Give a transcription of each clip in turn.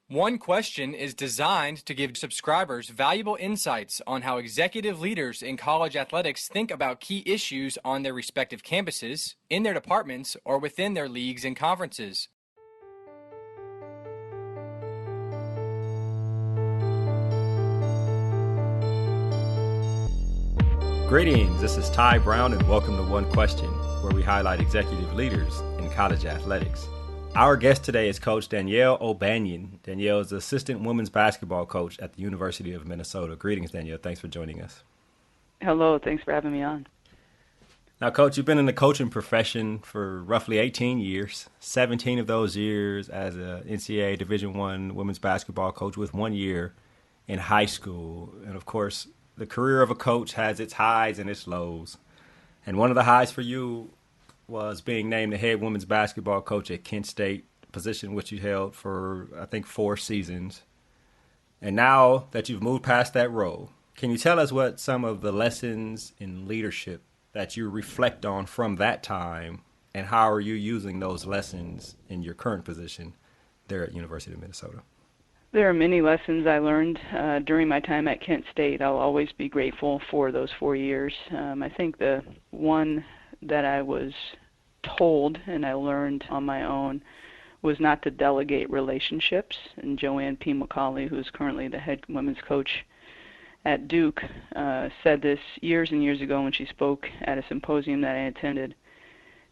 One Question is designed to give subscribers valuable insights on how executive leaders in college athletics think about key issues on their respective campuses, in their departments, or within their leagues and conferences. Greetings, this is Ty Brown and welcome to One Question, where we highlight executive leaders in college athletics. Our guest today is Coach Danielle O'Banion. Danielle is the assistant women's basketball coach at the University of Minnesota. Greetings, Danielle. Thanks for joining us. Hello. Thanks for having me on. Now, Coach, you've been in the coaching profession for roughly 18 years, 17 of those years as a NCAA Division I women's basketball coach with 1 year in high school. And, of course, the career of a coach has its highs and its lows. And one of the highs for you was being named the head women's basketball coach at Kent State, a position which you held for, I think, 4 seasons. And now that you've moved past that role, can you tell us what some of the lessons in leadership that you reflect on from that time, and how are you using those lessons in your current position there at University of Minnesota? There are many lessons I learned during my time at Kent State. I'll always be grateful for those 4 years. I think the one that I was told and I learned on my own was not to delegate relationships. And Joanne P. McCauley, who's currently the head women's coach at Duke, said this years and years ago when she spoke at a symposium that I attended.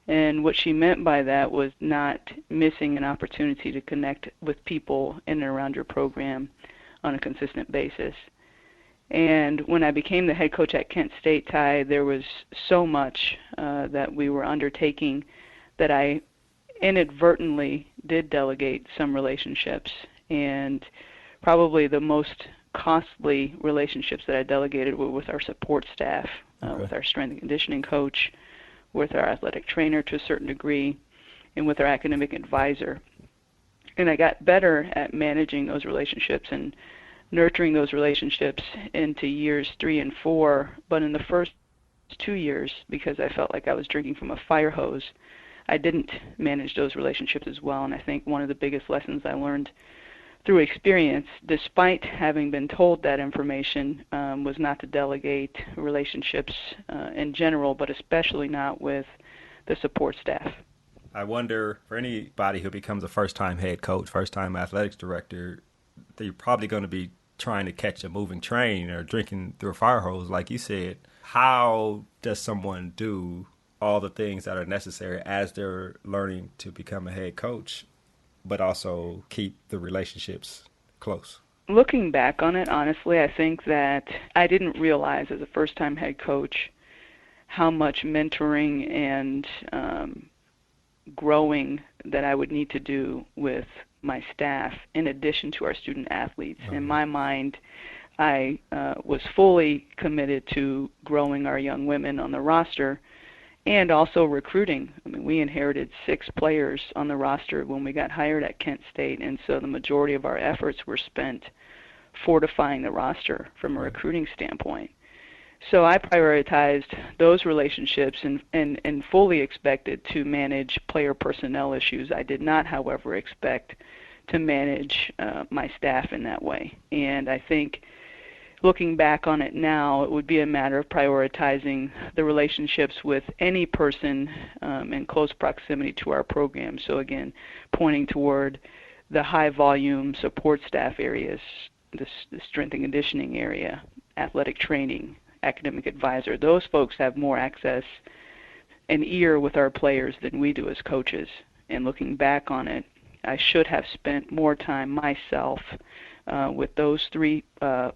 And what she meant by that was not missing an opportunity to connect with people in and around your program on a consistent basis. And when I became the head coach at Kent State, Ty, there was so much that we were undertaking that I inadvertently did delegate some relationships. And probably the most costly relationships that I delegated were with our support staff, with our strength and conditioning coach, with our athletic trainer to a certain degree, and with our academic advisor. And I got better at managing those relationships and nurturing those relationships into years 3 and 4. But in the first 2 years, because I felt like I was drinking from a fire hose, I didn't manage those relationships as well. And I think one of the biggest lessons I learned through experience, despite having been told that information, was not to delegate relationships in general, but especially not with the support staff. I wonder, for anybody who becomes a first-time head coach, first-time athletics director, they're probably going to be trying to catch a moving train or drinking through a fire hose, like you said. How does someone do all the things that are necessary as they're learning to become a head coach, but also keep the relationships close? Looking back on it, honestly, I think that I didn't realize as a first-time head coach how much mentoring and growing that I would need to do with my staff in addition to our student athletes. Mm-hmm. In my mind, I was fully committed to growing our young women on the roster and also recruiting. I mean, we inherited 6 players on the roster when we got hired at Kent State, and so the majority of our efforts were spent fortifying the roster from a recruiting standpoint. So I prioritized those relationships and fully expected to manage player personnel issues. I did not, however, expect to manage my staff in that way. And I think looking back on it now, it would be a matter of prioritizing the relationships with any person in close proximity to our program. So again, pointing toward the high volume support staff areas, the strength and conditioning area, athletic training, academic advisor. Those folks have more access and ear with our players than we do as coaches. And looking back on it, I should have spent more time myself with those 3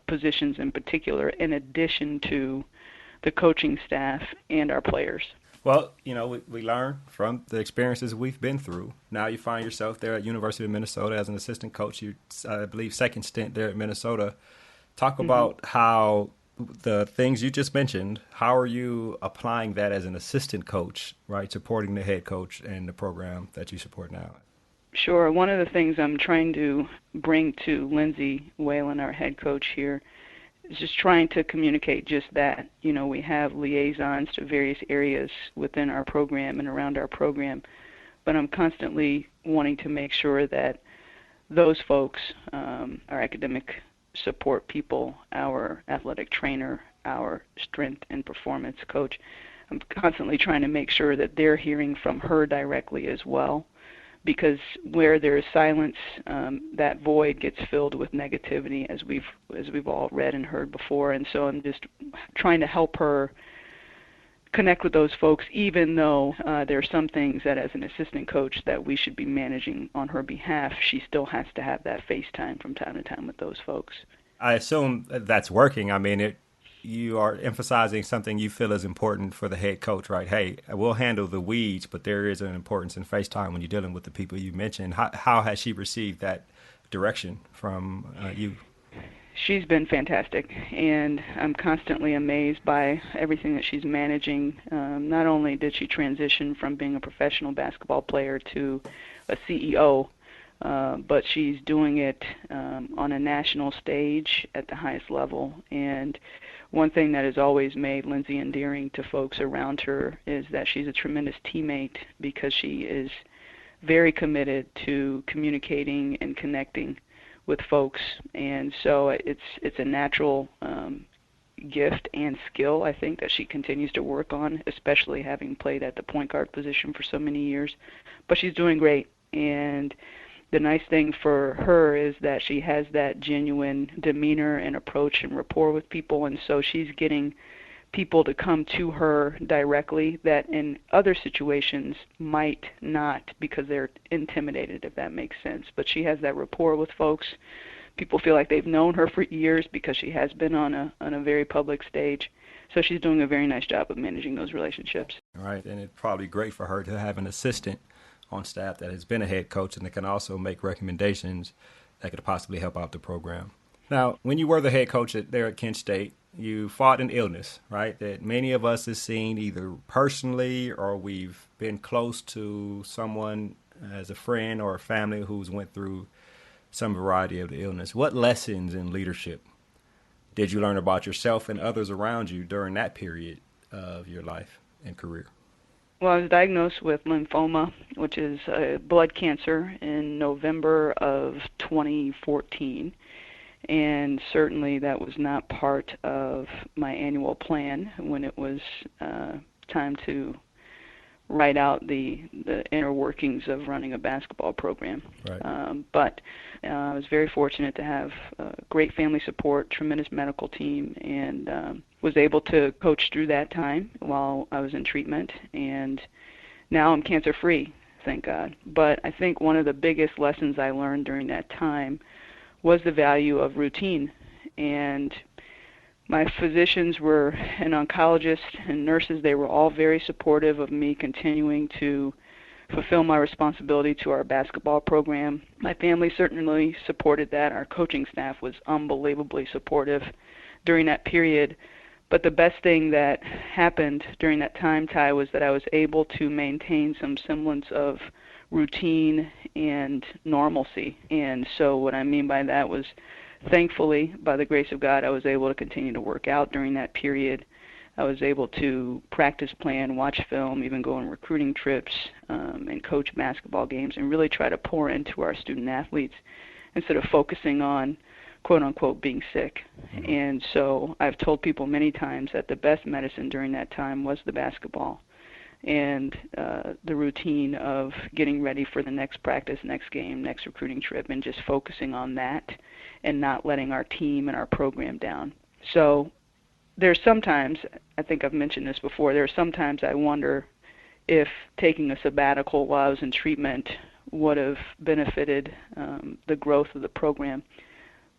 positions in particular, in addition to the coaching staff and our players. Well, you know, we learn from the experiences we've been through. Now you find yourself there at University of Minnesota as an assistant coach. You, I believe, second stint there at Minnesota. Talk about how the things you just mentioned, how are you applying that as an assistant coach, right, supporting the head coach and the program that you support now? Sure. One of the things I'm trying to bring to Lindsay Whalen, our head coach here, is just trying to communicate just that. You know, we have liaisons to various areas within our program and around our program, but I'm constantly wanting to make sure that those folks, our academic support people, our athletic trainer, our strength and performance coach, I'm constantly trying to make sure that they're hearing from her directly as well, because where there is silence, that void gets filled with negativity, as we've all read and heard before. And so I'm just trying to help her connect with those folks, even though there are some things that as an assistant coach that we should be managing on her behalf. She still has to have that FaceTime from time to time with those folks. I assume that's working. I mean, you are emphasizing something you feel is important for the head coach, right? Hey, we'll handle the weeds, but there is an importance in FaceTime when you're dealing with the people you mentioned. How has she received that direction from you? She's been fantastic, and I'm constantly amazed by everything that she's managing. Not only did she transition from being a professional basketball player to a CEO, but she's doing it on a national stage at the highest level. And one thing that has always made Lindsay endearing to folks around her is that she's a tremendous teammate, because she is very committed to communicating and connecting with folks. And so it's a natural gift and skill, I think, that she continues to work on, especially having played at the point guard position for so many years. But she's doing great. And the nice thing for her is that she has that genuine demeanor and approach and rapport with people, and so she's getting people to come to her directly that in other situations might not, because they're intimidated, if that makes sense. But she has that rapport with folks. People feel like they've known her for years because she has been on a very public stage. So she's doing a very nice job of managing those relationships. Right, and it's probably great for her to have an assistant on staff that has been a head coach and that can also make recommendations that could possibly help out the program. Now, when you were the head coach there at Kent State, you fought an illness, right, that many of us have seen either personally or we've been close to someone as a friend or a family who's went through some variety of the illness. What lessons in leadership did you learn about yourself and others around you during that period of your life and career? Well, I was diagnosed with lymphoma, which is blood cancer, in November of 2014. And certainly that was not part of my annual plan when it was time to write out the inner workings of running a basketball program. Right. But I was very fortunate to have great family support, tremendous medical team, and was able to coach through that time while I was in treatment. And now I'm cancer-free, thank God. But I think one of the biggest lessons I learned during that time was the value of routine. And my physicians were, and oncologists and nurses, they were all very supportive of me continuing to fulfill my responsibility to our basketball program. My family certainly supported that. Our coaching staff was unbelievably supportive during that period. But the best thing that happened during that time, Ty, was that I was able to maintain some semblance of routine and normalcy. And so what I mean by that was, thankfully, by the grace of God, I was able to continue to work out during that period. I was able to practice plan, watch film, even go on recruiting trips, and coach basketball games, and really try to pour into our student athletes instead of focusing on, quote unquote, being sick. Mm-hmm. And so I've told people many times that the best medicine during that time was the basketball and the routine of getting ready for the next practice, next game, next recruiting trip, and just focusing on that and not letting our team and our program down. So there's sometimes, I think I've mentioned this before, there's sometimes I wonder if taking a sabbatical while I was in treatment would have benefited the growth of the program.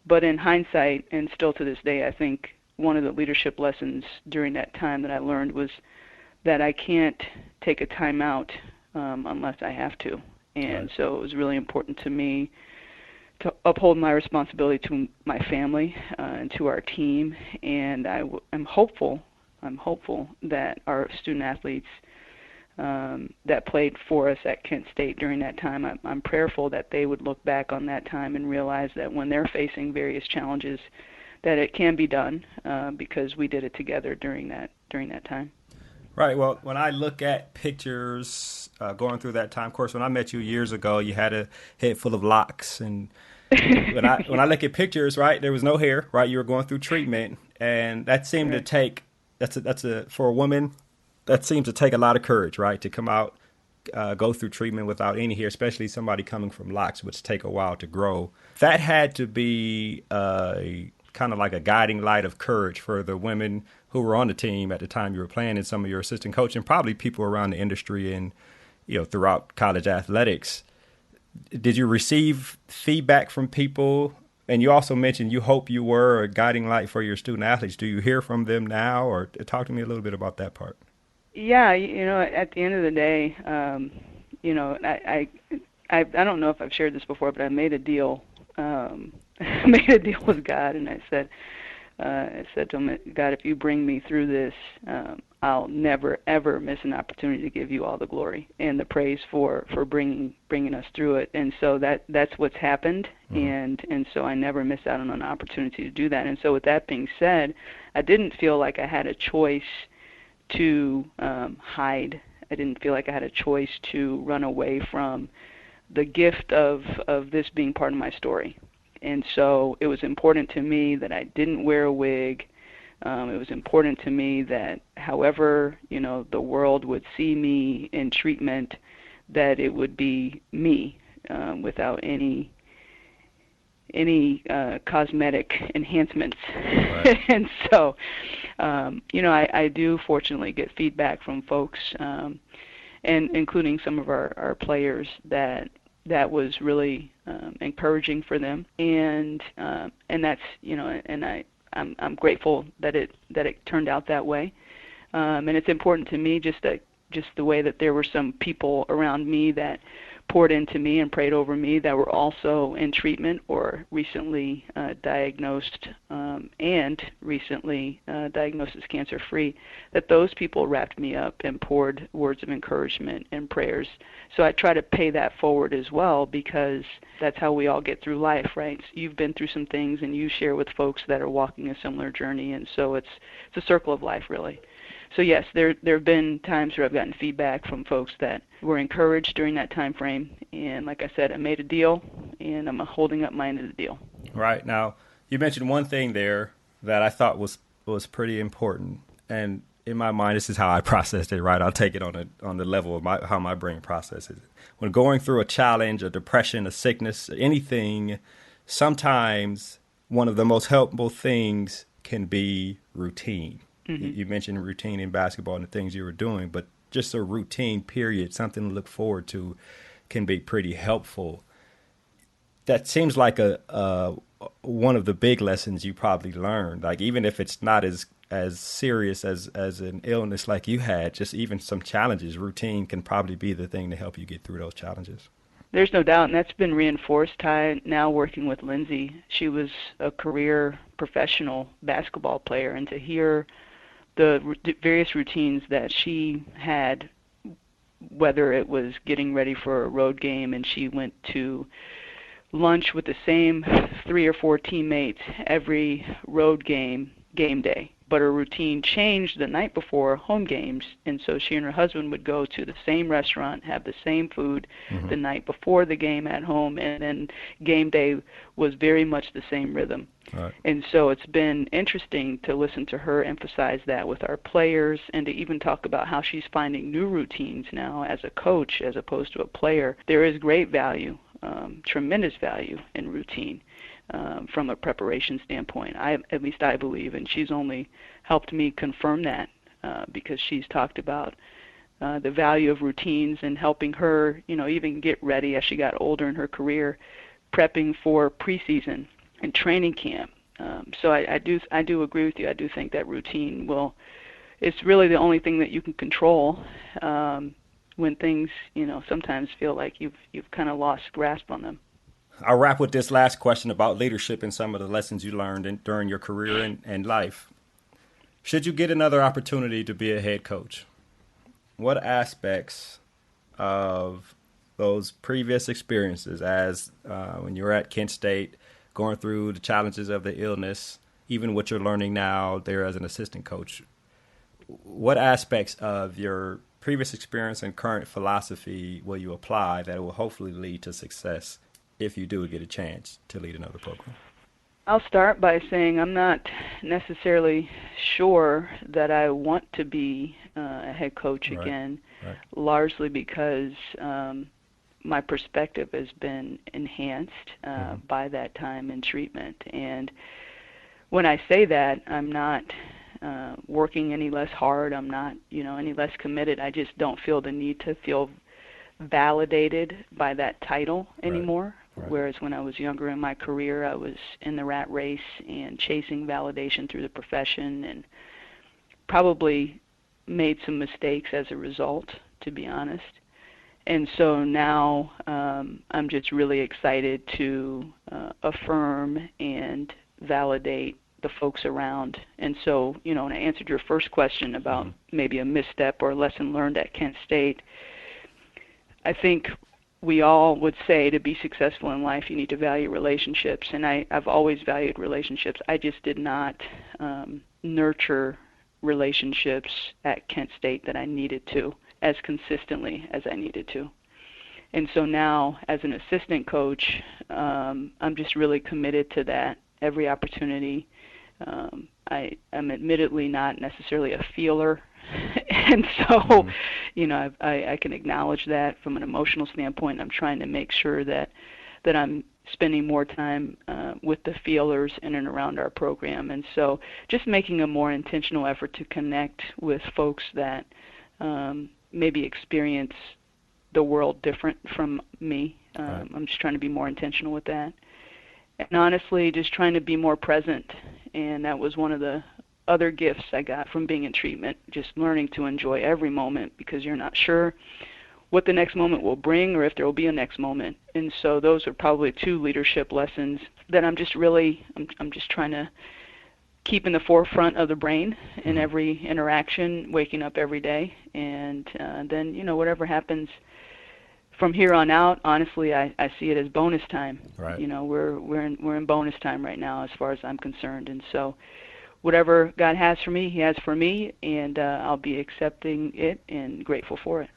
But in hindsight, and still to this day, I think one of the leadership lessons during that time that I learned was that I can't take a time out unless I have to. And Right. so it was really important to me to uphold my responsibility to my family and to our team. And I'm hopeful that our student athletes that played for us at Kent State during that time, I'm prayerful that they would look back on that time and realize that when they're facing various challenges, that it can be done because we did it together during that time. Right. Well, when I look at pictures going through that time, of course, when I met you years ago, you had a head full of locks, and when I look at pictures, right, there was no hair, right? You were going through treatment, and that seemed to Right. take for a woman, that seems to take a lot of courage, right, to come out, go through treatment without any hair, especially somebody coming from locks, which take a while to grow. That had to be kind of like a guiding light of courage for the women who were on the team at the time you were playing, and some of your assistant coach, and probably people around the industry and throughout college athletics. Did you receive feedback from people? And you also mentioned you hope you were a guiding light for your student athletes. Do you hear from them now, or talk to me a little bit about that part? Yeah, at the end of the day, I don't know if I've shared this before, but I made a deal. I made a deal with God, and I said to him, God, if you bring me through this, I'll never ever miss an opportunity to give you all the glory and the praise for bringing us through it. And so that's what's happened, and so I never miss out on an opportunity to do that. And so with that being said, I didn't feel like I had a choice to hide. I didn't feel like I had a choice to run away from the gift of this being part of my story. And so it was important to me that I didn't wear a wig. It was important to me that however, the world would see me in treatment, that it would be me without any cosmetic enhancements. Right. And so, I do fortunately get feedback from folks, and including some of our players, that was really encouraging for them, and that's and I'm grateful that it turned out that way, and it's important to me just the way that there were some people around me that poured into me and prayed over me that were also in treatment or recently diagnosed and recently diagnosed as cancer-free, that those people wrapped me up and poured words of encouragement and prayers. So I try to pay that forward as well, because that's how we all get through life, right? You've been through some things and you share with folks that are walking a similar journey, and so it's a circle of life, really. So yes, there have been times where I've gotten feedback from folks that were encouraged during that time frame, and like I said, I made a deal, and I'm holding up my end of the deal. Right. Now, you mentioned one thing there that I thought was pretty important, and in my mind, this is how I processed it. Right, I'll take it on the level of how my brain processes it. When going through a challenge, a depression, a sickness, anything, sometimes one of the most helpful things can be routine. You mentioned routine in basketball and the things you were doing, but just a routine period, something to look forward to, can be pretty helpful. That seems like a one of the big lessons you probably learned. Like, even if it's not as serious as an illness like you had, just even some challenges, routine can probably be the thing to help you get through those challenges. There's no doubt, and that's been reinforced. Now working with Lindsay, she was a career professional basketball player, and to hear the various routines that she had, whether it was getting ready for a road game and she went to lunch with the same 3 or 4 teammates every road game day, but her routine changed the night before home games, and so she and her husband would go to the same restaurant, have the same food the night before the game at home, and then game day was very much the same rhythm. Right. And so it's been interesting to listen to her emphasize that with our players, and to even talk about how she's finding new routines now as a coach as opposed to a player. There is great value, tremendous value in routine. From a preparation standpoint, at least I believe, and she's only helped me confirm that, because she's talked about the value of routines and helping her, even get ready as she got older in her career, prepping for preseason and training camp. So I do agree with you. I do think that routine it's really the only thing that you can control when things, sometimes feel like you've kind of lost grasp on them. I'll wrap with this last question about leadership and some of the lessons you learned during your career and life. Should you get another opportunity to be a head coach, what aspects of those previous experiences, as when you were at Kent State, going through the challenges of the illness, even what you're learning now there as an assistant coach, what aspects of your previous experience and current philosophy will you apply that will hopefully lead to success if you do get a chance to lead another program? I'll start by saying I'm not necessarily sure that I want to be a head coach again, largely because my perspective has been enhanced by that time in treatment. And when I say that, I'm not working any less hard. I'm not, any less committed. I just don't feel the need to feel validated by that title anymore. Right. Whereas when I was younger in my career, I was in the rat race and chasing validation through the profession, and probably made some mistakes as a result, to be honest. And so now I'm just really excited to affirm and validate the folks around. And so, when I answered your first question about maybe a misstep or a lesson learned at Kent State, I think we all would say to be successful in life, you need to value relationships. And I've always valued relationships. I just did not nurture relationships at Kent State that I needed to as consistently as I needed to. And so now, as an assistant coach, I'm just really committed to that every opportunity. I'm admittedly not necessarily a feeler, and so, I can acknowledge that from an emotional standpoint. I'm trying to make sure that I'm spending more time with the feelers in and around our program, and so just making a more intentional effort to connect with folks that maybe experience the world different from me. I'm just trying to be more intentional with that. And honestly, just trying to be more present. And that was one of the other gifts I got from being in treatment, just learning to enjoy every moment, because you're not sure what the next moment will bring or if there will be a next moment. And so those are probably two leadership lessons that I'm just trying to keep in the forefront of the brain in every interaction, waking up every day. And then, whatever happens from here on out, honestly, I see it as bonus time. Right. We're in bonus time right now, as far as I'm concerned, and so whatever God has for me, He has for me, and I'll be accepting it and grateful for it.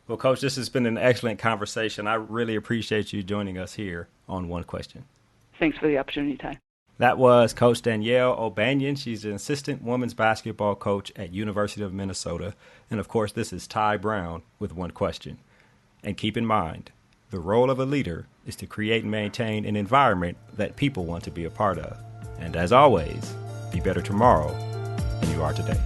Well, Coach, this has been an excellent conversation. I really appreciate you joining us here on One Question. Thanks for the opportunity, Ty. That was Coach Danielle O'Banion. She's an assistant women's basketball coach at University of Minnesota, and of course, this is Ty Brown with One Question. And keep in mind, the role of a leader is to create and maintain an environment that people want to be a part of. And as always, be better tomorrow than you are today.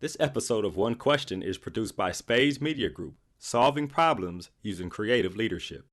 This episode of One Question is produced by Spades Media Group, solving problems using creative leadership.